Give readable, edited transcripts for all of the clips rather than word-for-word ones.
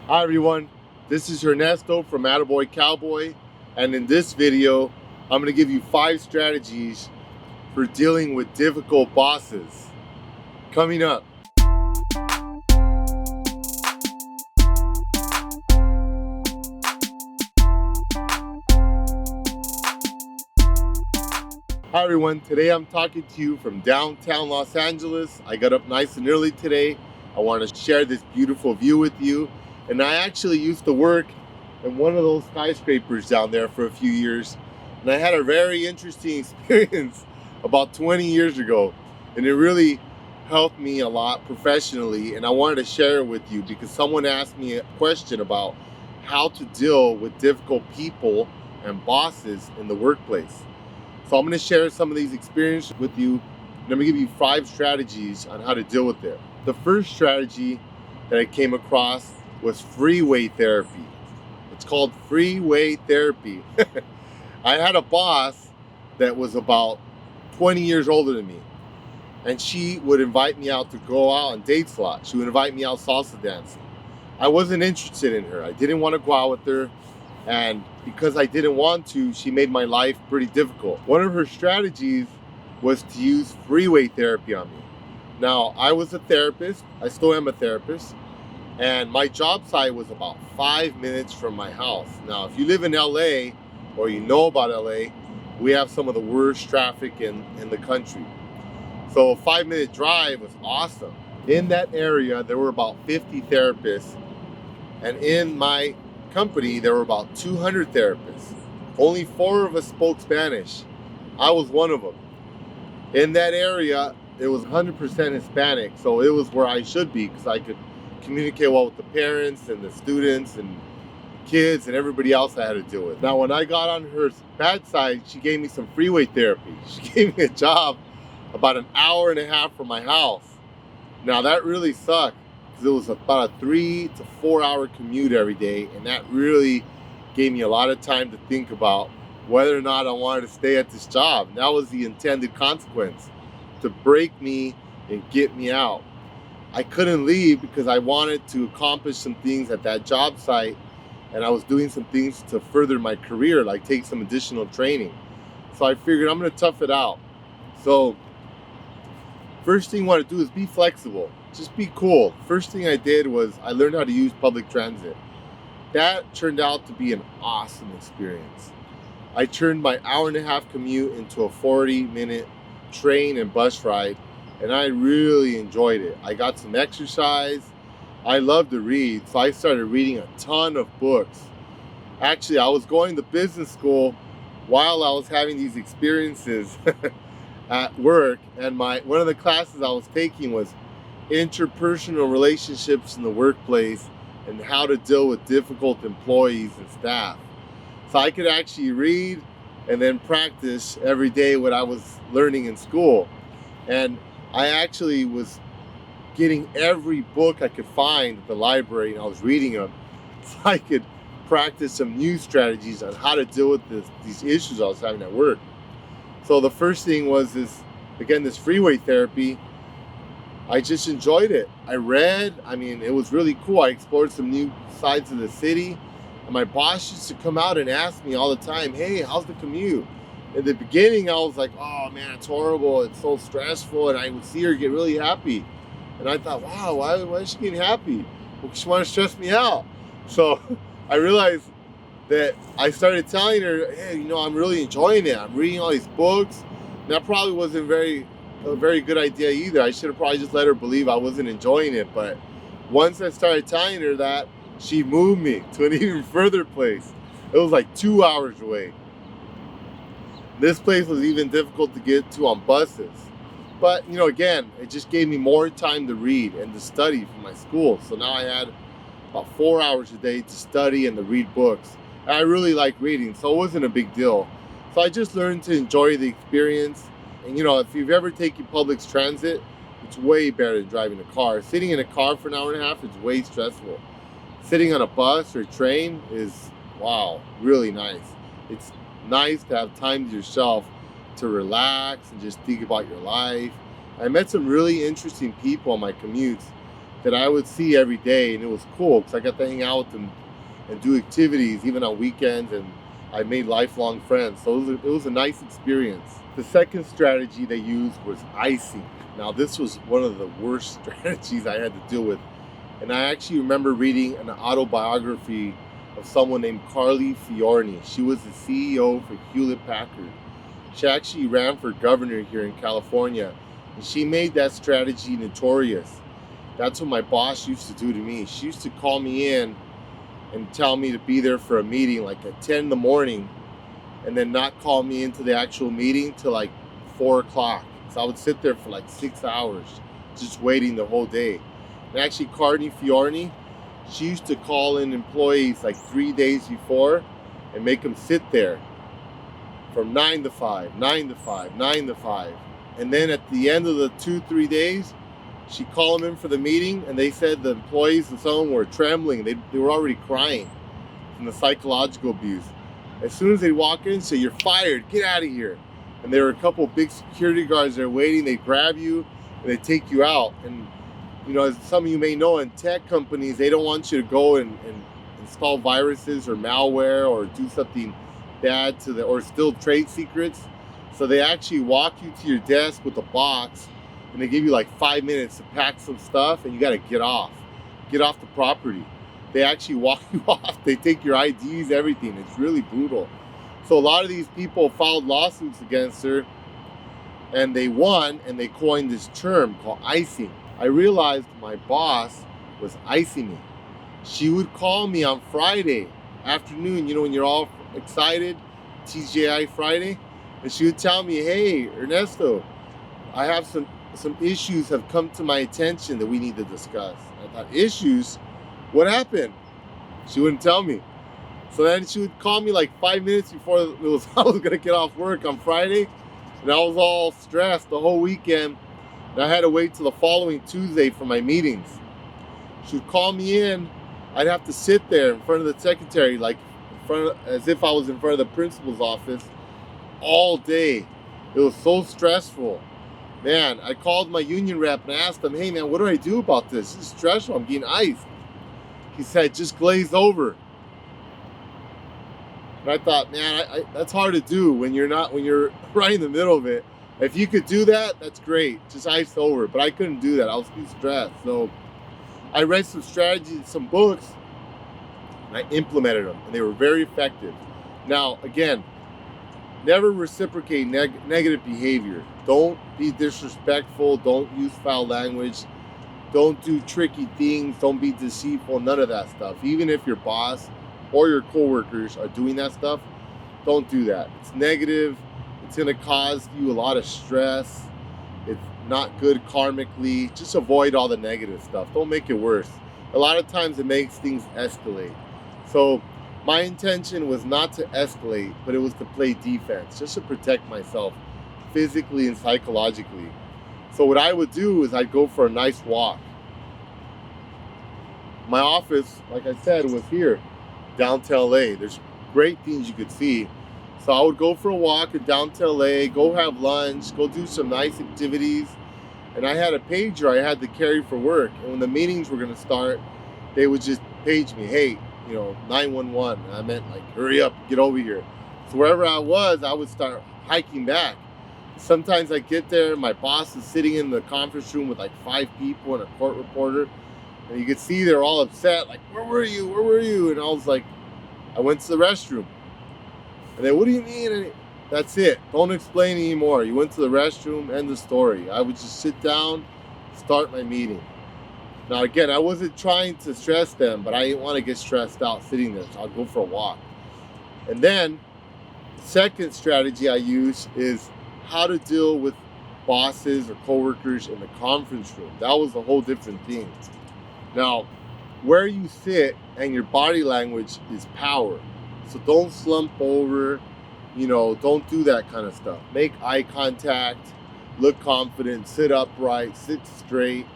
Hi everyone, this is Ernesto from Attaboy Cowboy, and in this video, I'm going to give you 5 strategies for dealing with difficult bosses. Coming up. Hi everyone, today I'm talking to you from downtown Los Angeles. I got up nice and early today. I want to share this beautiful view with you. And I actually used to work in one of those skyscrapers down there for a few years. And I had a very interesting experience about 20 years ago. And it really helped me a lot professionally. And I wanted to share it with you because someone asked me a question about how to deal with difficult people and bosses in the workplace. So I'm going to share some of these experiences with you, and I'm going to give you 5 strategies on how to deal with it. The first strategy that I came across was free weight therapy. It's called free weight therapy. I had a boss that was about 20 years older than me, and she would invite me out to go out on dates a lot. She would invite me out salsa dancing. I wasn't interested in her. I didn't want to go out with her. And because I didn't want to, she made my life pretty difficult. One of her strategies was to use free weight therapy on me. Now, I was a therapist. I still am a therapist. And my job site was about 5 minutes from my house. Now, if you live in LA or you know about LA, we have some of the worst traffic in the country. So a 5-minute drive was awesome. In that area, there were about 50 therapists. And in my company, there were about 200 therapists. Only 4 of us spoke Spanish. I was one of them. In that area, it was 100% Hispanic, so it was where I should be because I could communicate well with the parents and the students and kids and everybody else I had to deal with. Now, when I got on her bad side, she gave me some free weight therapy. She gave me a job about an hour and a half from my house. Now, that really sucked. It was about a 3 to 4 hour commute every day, and that really gave me a lot of time to think about whether or not I wanted to stay at this job. And that was the intended consequence, to break me and get me out. I couldn't leave because I wanted to accomplish some things at that job site, and I was doing some things to further my career, like take some additional training. So I figured I'm going to tough it out. So first thing you want to do is be flexible. Just be cool. First thing I did was I learned how to use public transit. That turned out to be an awesome experience. I turned my hour and a half commute into a 40-minute train and bus ride, and I really enjoyed it. I got some exercise. I love to read, so I started reading a ton of books. Actually, I was going to business school while I was having these experiences at work, and one of the classes I was taking was interpersonal relationships in the workplace and how to deal with difficult employees and staff. So I could actually read and then practice every day what I was learning in school. And I actually was getting every book I could find at the library, and I was reading them so I could practice some new strategies on how to deal with these issues I was having at work. So the first thing was this free weight therapy. I just enjoyed it. I read, it was really cool. I explored some new sides of the city. And my boss used to come out and ask me all the time, hey, how's the commute? In the beginning, I was like, oh man, it's horrible. It's so stressful. And I would see her get really happy. And I thought, wow, why is she getting happy? Well, she wanted to stress me out. So I realized that I started telling her, hey, I'm really enjoying it. I'm reading all these books. And that probably wasn't a very good idea either. I should have probably just let her believe I wasn't enjoying it. But once I started telling her that, she moved me to an even further place. It was like 2 hours away. This place was even difficult to get to on buses. But, again, it just gave me more time to read and to study for my school. So now I had about 4 hours a day to study and to read books. And I really like reading, so it wasn't a big deal. So I just learned to enjoy the experience. And, if you've ever taken public transit, it's way better than driving a car. Sitting in a car for an hour and a half is way stressful. Sitting on a bus or train is, wow, really nice. It's nice to have time to yourself to relax and just think about your life. I met some really interesting people on my commutes, that I would see every day, and it was cool because I got to hang out with them and do activities even on weekends, and I made lifelong friends. So it was a nice experience. The second strategy they used was icing. Now this was one of the worst strategies I had to deal with, and I actually remember reading an autobiography of someone named Carly Fiorni. She was the CEO for Hewlett Packard. She actually ran for governor here in California, and she made that strategy notorious. That's what my boss used to do to me. She used to call me in and tell me to be there for a meeting like at 10 in the morning, and then not call me into the actual meeting till like 4 o'clock. So I would sit there for like 6 hours just waiting the whole day. And actually Carly Fiorni, she used to call in employees like 3 days before and make them sit there from 9 to 5, 9 to 5, 9 to 5. And then at the end of the 2-3 days, she called them in for the meeting, and they said the employees and some of them were trembling. They were already crying from the psychological abuse. As soon as they walk in, say, "You're fired, get out of here." And there were a couple of big security guards there waiting. They grab you and they take you out. And as some of you may know, in tech companies, they don't want you to go and install viruses or malware or do something bad or steal trade secrets. So they actually walk you to your desk with a box, and they give you like 5 minutes to pack some stuff, and you got to get off the property. They actually walk you off. They take your IDs, everything. It's really brutal. So a lot of these people filed lawsuits against her, and they won, and they coined this term called icing. I realized my boss was icing me. She would call me on Friday afternoon, when you're all excited, TGI Friday, and she would tell me, "Hey, Ernesto, I have some issues have come to my attention that we need to discuss." I thought, issues? What happened? She wouldn't tell me. So then she would call me like 5 minutes before I was gonna get off work on Friday, and I was all stressed the whole weekend, and I had to wait till the following Tuesday for my meetings. She would call me in. I'd have to sit there in front of the secretary, as if I was in front of the principal's office all day. It was so stressful. Man, I called my union rep and asked him, "Hey man, what do I do about this? This is stressful, I'm getting iced." He said, "Just glaze over." And I thought, man, that's hard to do when you're right in the middle of it. If you could do that, that's great. Just ice over. But I couldn't do that. I was too stressed. So I read some strategies, some books, and I implemented them, and they were very effective. Now, again, never reciprocate negative behavior. Don't be disrespectful. Don't use foul language. Don't do tricky things. Don't be deceitful. None of that stuff. Even if your boss or your coworkers are doing that stuff, don't do that. It's negative. It's going to cause you a lot of stress. It's not good karmically. Just avoid all the negative stuff. Don't make it worse. A lot of times it makes things escalate. So my intention was not to escalate, but it was to play defense, just to protect myself physically and psychologically. So what I would do is I'd go for a nice walk. My office, like I said, was here, downtown LA. There's great things you could see. So I would go for a walk in downtown LA, go have lunch, go do some nice activities. And I had a pager I had to carry for work. And when the meetings were going to start, they would just page me, "Hey, 911. And I meant like, "Hurry up, get over here." So wherever I was, I would start hiking back. Sometimes I get there, my boss is sitting in the conference room with like 5 people and a court reporter. And you could see they're all upset, like, "Where were you? Where were you?" And I was like, "I went to the restroom." And then, "What do you mean?" And that's it. Don't explain anymore. You went to the restroom, end the story. I would just sit down, start my meeting. Now, again, I wasn't trying to stress them, but I didn't want to get stressed out sitting there. So I'll go for a walk. And then, the second strategy I use is how to deal with bosses or coworkers in the conference room. That was a whole different thing. Now, where you sit and your body language is power. So don't slump over, don't do that kind of stuff. Make eye contact, look confident, sit upright, sit straight,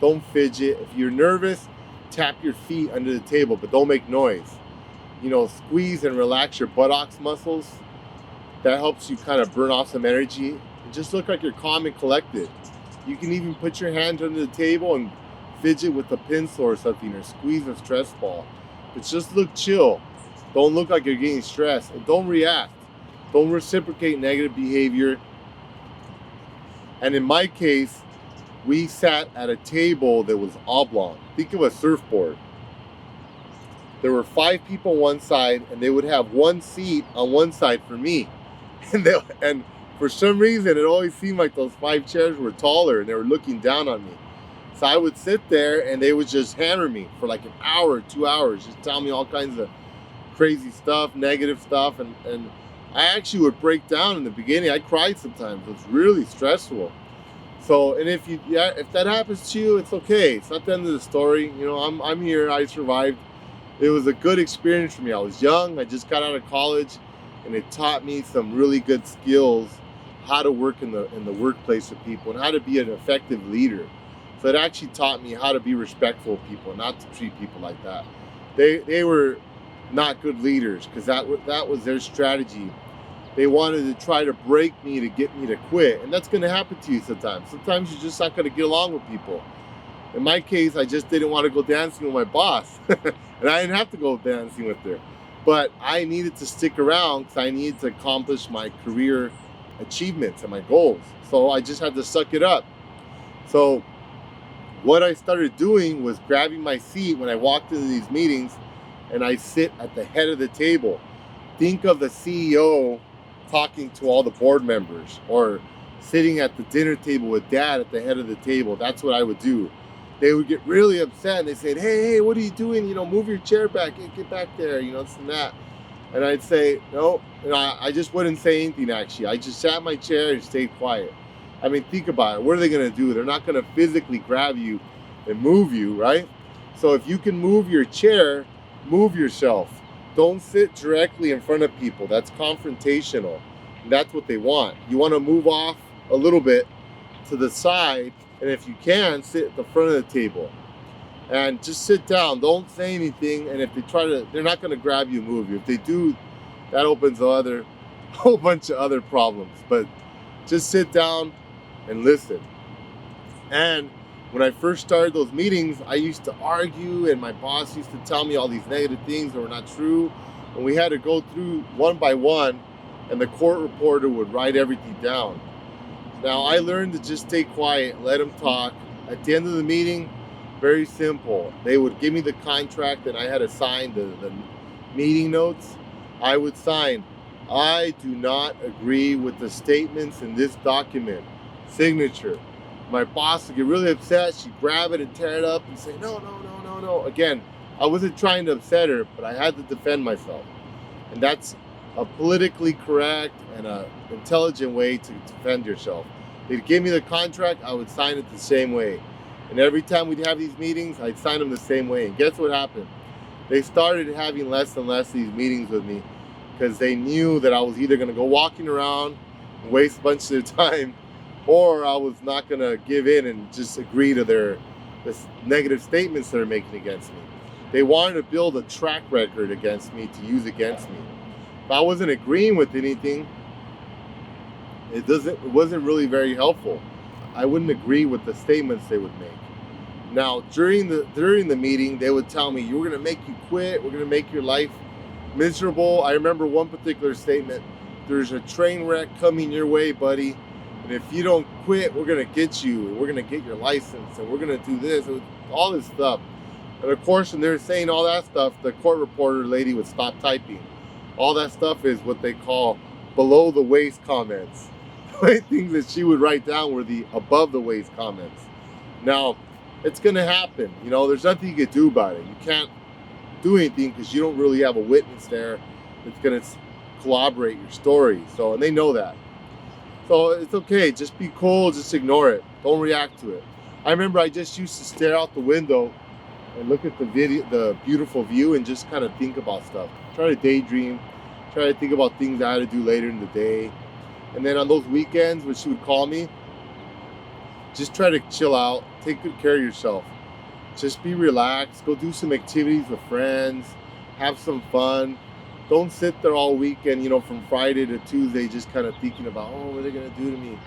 don't fidget. If you're nervous, tap your feet under the table, but don't make noise. Squeeze and relax your buttocks muscles. That helps you kind of burn off some energy. And just look like you're calm and collected. You can even put your hand under the table and fidget with a pencil or something, or squeeze a stress ball. But just look chill. Don't look like you're getting stressed, and don't react. Don't reciprocate negative behavior. And in my case, we sat at a table that was oblong. Think of a surfboard. There were 5 people on one side, and they would have one seat on one side for me. And for some reason, it always seemed like those 5 chairs were taller, and they were looking down on me. So I would sit there, and they would just hammer me for like an hour, 2 hours, just tell me all kinds of crazy stuff, negative stuff, and I actually would break down in the beginning. I cried sometimes. It was really stressful. So, and if that happens to you, it's okay. It's not the end of the story. You know, I'm here. I survived. It was a good experience for me. I was young. I just got out of college, and it taught me some really good skills, how to work in the workplace with people, and how to be an effective leader. So it actually taught me how to be respectful of people, not to treat people like that. They were not good leaders, because that was their strategy. They wanted to try to break me to get me to quit, and that's going to happen to you sometimes. Sometimes you're just not going to get along with people. In my case, I just didn't want to go dancing with my boss, and I didn't have to go dancing with her, but I needed to stick around because I needed to accomplish my career achievements and my goals. So I just had to suck it up. So what I started doing was grabbing my seat when I walked into these meetings, and I sit at the head of the table. Think of the CEO talking to all the board members, or sitting at the dinner table with dad at the head of the table. That's what I would do. They would get really upset, and they said, hey, what are you doing? You know, move your chair back. Hey, get back there, you know, this and that. And I'd say, no, you know, I just wouldn't say anything, actually. I just sat in my chair and stayed quiet. I mean, think about it. What are they going to do? They're not going to physically grab you and move you, right? So if you can move your chair, move yourself. Don't sit directly in front of people. That's confrontational. And that's what they want. You want to move off a little bit to the side, and if you can, sit at the front of the table. And just sit down. Don't say anything. And if they try to, they're not going to grab you and move you. If they do, that opens a whole bunch of other problems. But just sit down and listen. And when I first started those meetings, I used to argue, and my boss used to tell me all these negative things that were not true. And we had to go through one by one, and the court reporter would write everything down. Now, I learned to just stay quiet, let them talk. At the end of the meeting, very simple. They would give me the contract, and I had to sign the meeting notes. I would sign, I do not agree with the statements in this document. Signature. My boss would get really upset. She'd grab it and tear it up and say, no. Again, I wasn't trying to upset her, but I had to defend myself. And that's a politically correct and an intelligent way to defend yourself. They'd give me the contract, I would sign it the same way. And every time we'd have these meetings, I'd sign them the same way. And guess what happened? They started having less and less of these meetings with me, because they knew that I was either going to go walking around and waste a bunch of their time, or I was not going to give in and just agree to the negative statements they're making against me. They wanted to build a track record against me to use against me. If I wasn't agreeing with anything, it wasn't really very helpful. I wouldn't agree with the statements they would make. Now, during the meeting, they would tell me, we're going to make you quit. We're going to make your life miserable. I remember one particular statement: there's a train wreck coming your way, buddy. And if you don't quit, we're going to get you. And we're going to get your license. And we're going to do this. All this stuff. And of course, when they're saying all that stuff, the court reporter lady would stop typing. All that stuff is what they call below the waist comments. The things that she would write down were the above the waist comments. Now, it's going to happen. You know, there's nothing you can do about it. You can't do anything because you don't really have a witness there that's going to corroborate your story. So, and they know that. So it's okay. Just be cool. Just ignore it. Don't react to it. I remember I just used to stare out the window and look at the beautiful view, and just kind of think about stuff. Try to daydream. Try to think about things I had to do later in the day. And then on those weekends when she would call me, just try to chill out. Take good care of yourself. Just be relaxed. Go do some activities with friends. Have some fun. Don't sit there all weekend, you know, from Friday to Tuesday, just kind of thinking about, what are they going to do to me?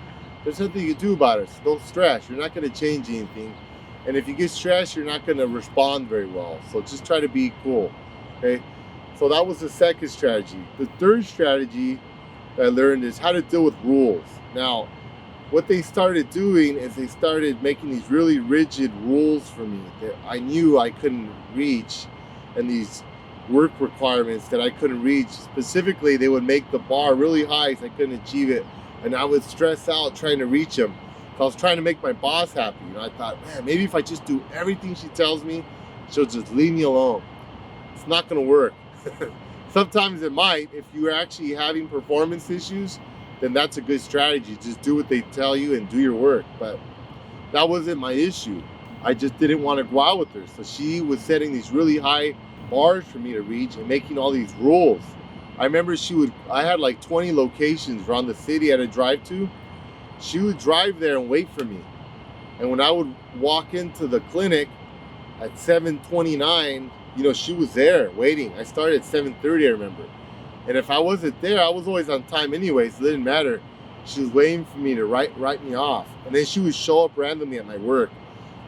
There's nothing you can do about it. So don't stress. You're not going to change anything. And if you get stressed, you're not going to respond very well. So just try to be cool. Okay. So that was the second strategy. The third strategy that I learned is how to deal with rules. Now, what they started doing is they started making these really rigid rules for me that I knew I couldn't reach, and these work requirements that I couldn't reach. Specifically, they would make the bar really high so I couldn't achieve it, and I would stress out trying to reach them. So I was trying to make my boss happy. I thought, man, maybe if I just do everything she tells me, she'll just leave me alone. It's not going to work. Sometimes it might. If you're actually having performance issues, then that's a good strategy. Just do what they tell you and do your work. But that wasn't my issue. I just didn't want to go out with her. So she was setting these really high bars for me to reach and making all these rules. I remember I had like 20 locations around the city I had to drive to. She would drive there and wait for me. And when I would walk into the clinic at 7:29, she was there waiting. I started at 7:30, I remember. And if I wasn't there, I was always on time anyway, so it didn't matter. She was waiting for me to write me off. And then she would show up randomly at my work,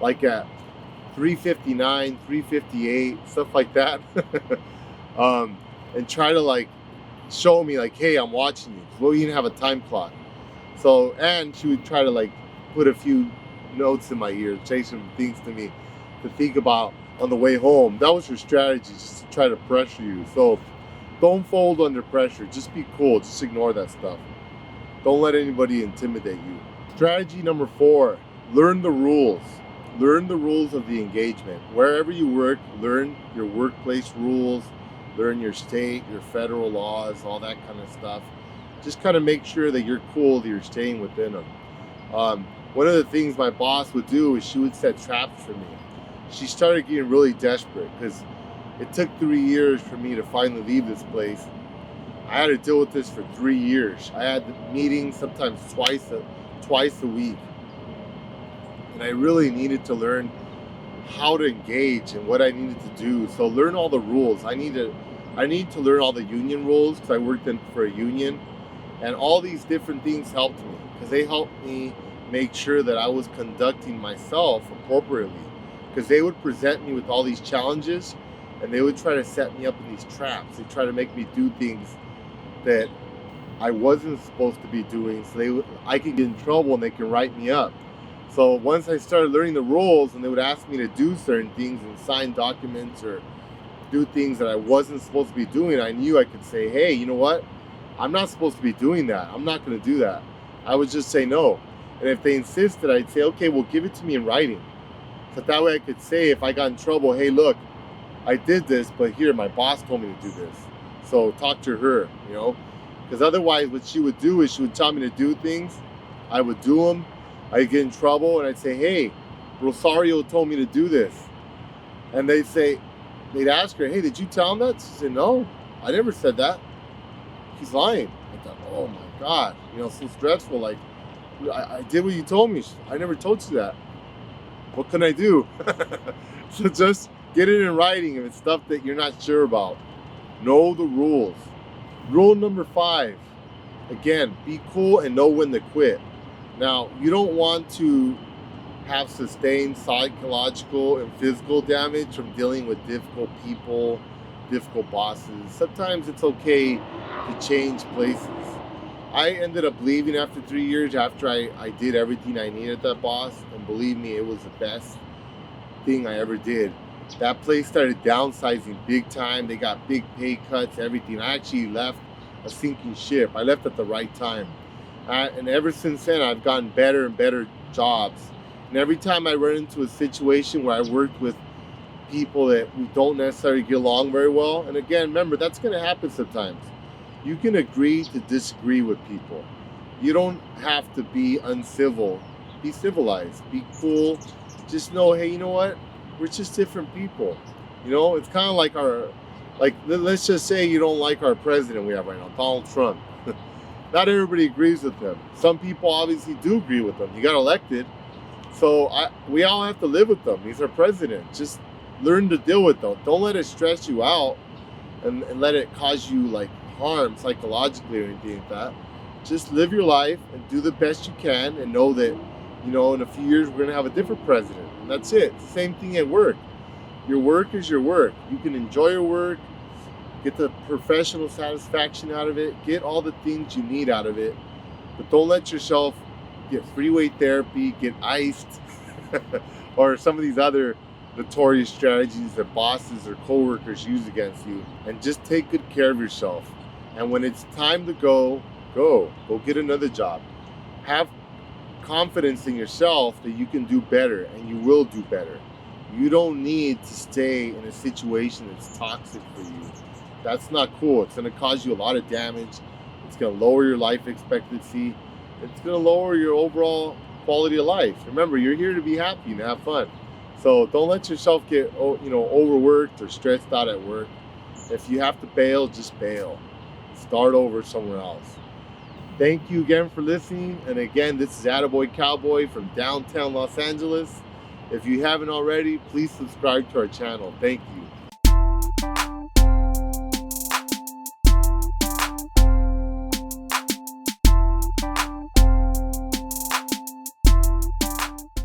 like at 3:59, 3:58, stuff like that. And try to like show me like, hey, I'm watching you. Well, we didn't have a time clock. So, and she would try to like put a few notes in my ear, say some things to me to think about on the way home. That was her strategy, just to try to pressure you. So don't fold under pressure. Just be cool. Just ignore that stuff. Don't let anybody intimidate you. Strategy number 4, learn the rules. Learn the rules of the engagement. Wherever you work, learn your workplace rules, learn your state, your federal laws, all that kind of stuff. Just kind of make sure that you're cool, that you're staying within them. One of the things my boss would do is she would set traps for me. She started getting really desperate because it took 3 years for me to finally leave this place. I had to deal with this for 3 years. I had meetings sometimes twice a week. And I really needed to learn how to engage and what I needed to do. So learn all the rules. I need to learn all the union rules because I worked for a union. And all these different things helped me because they helped me make sure that I was conducting myself appropriately. Because they would present me with all these challenges and they would try to set me up in these traps. They try to make me do things that I wasn't supposed to be doing, so I could get in trouble and they can write me up. So once I started learning the rules and they would ask me to do certain things and sign documents or do things that I wasn't supposed to be doing, I knew I could say, hey, you know what? I'm not supposed to be doing that. I'm not going to do that. I would just say no. And if they insisted, I'd say, okay, well, give it to me in writing. So that way I could say, if I got in trouble, hey, look, I did this, but here, my boss told me to do this. So talk to her, because otherwise what she would do is she would tell me to do things. I would do them. I'd get in trouble and I'd say, hey, Rosario told me to do this. And they'd ask her, hey, did you tell him that? She said, no, I never said that. He's lying. I thought, oh my God, so stressful. Like, I did what you told me. I never told you that. What can I do? So just get it in writing if it's stuff that you're not sure about. Know the rules. Rule number 5, again, be cool and know when to quit. Now, you don't want to have sustained psychological and physical damage from dealing with difficult people, difficult bosses. Sometimes it's okay to change places. I ended up leaving after 3 years after I did everything I needed that boss, and believe me, it was the best thing I ever did. That place started downsizing big time. They got big pay cuts, everything. I actually left a sinking ship. I left at the right time. And ever since then, I've gotten better and better jobs. And every time I run into a situation where I worked with people that we don't necessarily get along very well, and again, remember, that's going to happen sometimes. You can agree to disagree with people. You don't have to be uncivil. Be civilized. Be cool. Just know, hey, you know what? We're just different people. It's kind of like let's just say you don't like our president we have right now, Donald Trump. Not everybody agrees with him. Some people obviously do agree with him. He got elected. So we all have to live with them. He's our president. Just learn to deal with them. Don't let it stress you out and let it cause you like harm psychologically or anything like that. Just live your life and do the best you can and know that, in a few years we're going to have a different president. And that's it. It's the same thing at work. Your work is your work. You can enjoy your work, get the professional satisfaction out of it, get all the things you need out of it, but don't let yourself get free weight therapy, get iced, or some of these other notorious strategies that bosses or coworkers use against you. And just take good care of yourself. And when it's time to go get another job. Have confidence in yourself that you can do better, and you will do better. You don't need to stay in a situation that's toxic for you. That's not cool. It's going to cause you a lot of damage. It's going to lower your life expectancy. It's going to lower your overall quality of life. Remember, you're here to be happy and have fun. So don't let yourself get overworked or stressed out at work. If you have to bail, just bail. Start over somewhere else. Thank you again for listening. And again, this is Attaboy Cowboy from downtown Los Angeles. If you haven't already, please subscribe to our channel. Thank you.